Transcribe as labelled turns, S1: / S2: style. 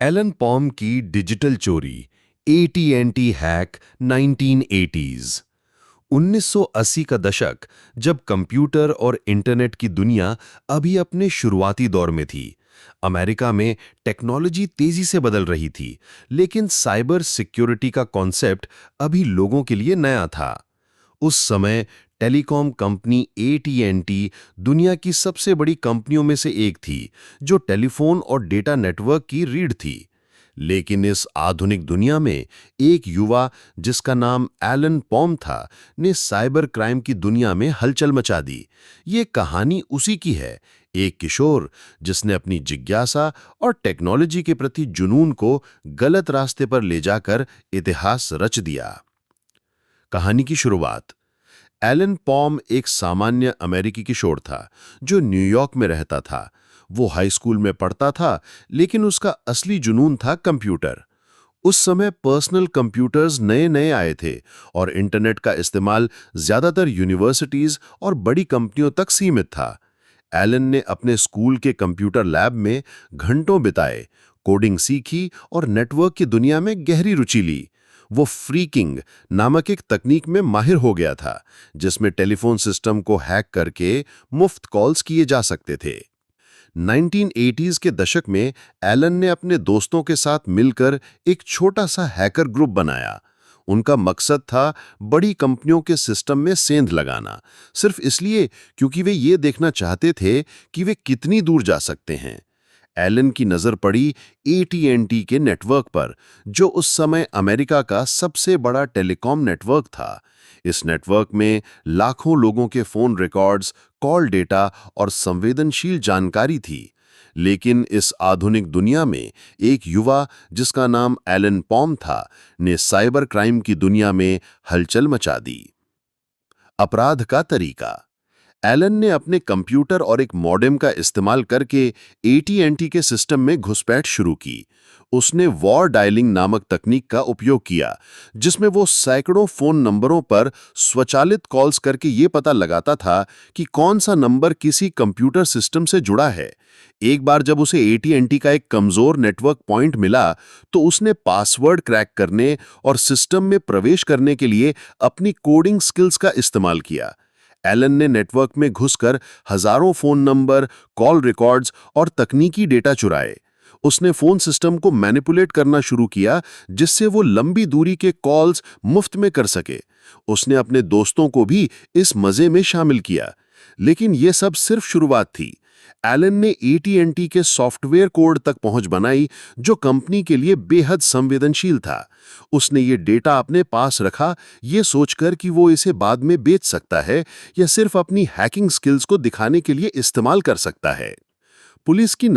S1: Elon पॉम की digital चोरी, एटी&टी hack 1980s। 1980 का दशक, जब कंप्यूटर और इंटरनेट की दुनिया अभी अपने शुरुआती दौर में थी। अमेरिका में टेक्नोलॉजी तेजी से बदल रही थी, लेकिन साइबर सिक्योरिटी का कॉन्सेप्ट अभी लोगों के लिए नया था। उस समय टेलीकॉम कंपनी एटी&टी दुनिया की सबसे बड़ी कंपनियों में से एक थी, जो टेलीफोन और डेटा नेटवर्क की रीढ़ थी। लेकिन इस आधुनिक दुनिया में एक युवा, जिसका नाम एलन पॉम था, ने साइबर क्राइम की दुनिया में हलचल मचा दी। ये कहानी उसी की है, एक किशोर जिसने अपनी जिज्ञासा और टेक्नोलॉजी के प्रति जुनून को गलत रास्ते पर ले जाकर इतिहास रच दिया। कहानी की शुरुआत। एलन पॉम एक सामान्य अमेरिकी किशोर था, जो न्यूयॉर्क में रहता था। वो हाई स्कूल में पढ़ता था, लेकिन उसका असली जुनून था कंप्यूटर। उस समय पर्सनल कंप्यूटर्स नए नए आए थे और इंटरनेट का इस्तेमाल ज्यादातर यूनिवर्सिटीज और बड़ी कंपनियों तक सीमित था। एलन ने अपने स्कूल के कंप्यूटर लैब में घंटों बिताए, कोडिंग सीखी और नेटवर्क की दुनिया में गहरी रुचि ली। वो फ्रीकिंग नामक एक तकनीक में माहिर हो गया था, जिसमें टेलीफोन सिस्टम को हैक करके मुफ्त कॉल्स किए जा सकते थे। 1980s के दशक में एलन ने अपने दोस्तों के साथ मिलकर एक छोटा सा हैकर ग्रुप बनाया। उनका मकसद था बड़ी कंपनियों के सिस्टम में सेंध लगाना, सिर्फ इसलिए क्योंकि वे ये देखना चाहते थे कि वे कितनी दूर जा सकते हैं। एलन की नज़र पड़ी एटी&टी के नेटवर्क पर, जो उस समय अमेरिका का सबसे बड़ा टेलीकॉम नेटवर्क था। इस नेटवर्क में लाखों लोगों के फ़ोन रिकॉर्ड्स, कॉल डेटा और संवेदनशील जानकारी थी। लेकिन इस आधुनिक दुनिया में एक युवा, जिसका नाम एलन पॉम था, ने साइबर क्राइम की दुनिया में हलचल मचा दी। अपराध का तरीका। एलन ने अपने कंप्यूटर और एक मॉडेम का इस्तेमाल करके एटी&टी के सिस्टम में घुसपैठ शुरू की। उसने वॉर डायलिंग नामक तकनीक का उपयोग किया, जिसमें वो सैकड़ों फोन नंबरों पर स्वचालित कॉल्स करके ये पता लगाता था कि कौन सा नंबर किसी कंप्यूटर सिस्टम से जुड़ा है। एक बार जब उसे एटी&टी का एक कमजोर नेटवर्क पॉइंट मिला, तो उसने पासवर्ड क्रैक करने और सिस्टम में प्रवेश करने के लिए अपनी कोडिंग स्किल्स का इस्तेमाल किया। एलन ने नेटवर्क में घुसकर हजारों फोन नंबर, कॉल रिकॉर्ड्स और तकनीकी डेटा चुराए। उसने फोन सिस्टम को मैनिपुलेट करना शुरू किया, जिससे वो लंबी दूरी के कॉल्स मुफ्त में कर सके। उसने अपने दोस्तों को भी इस मजे में शामिल किया। लेकिन यह सब सिर्फ शुरुआत थी। एलन ने एटी&टी के सॉफ्टवेयर कोड तक पहुंच बनाई, जो कंपनी के लिए बेहद संवेदनशील था। उसने ये डेटा अपने पास रखा, ये सोचकर कि वो इसे बाद में बेच सकता है या सिर्फ अपनी हैकिंग स्किल्स को दिखाने के लिए इस्तेमाल कर सकता है। पुलिस की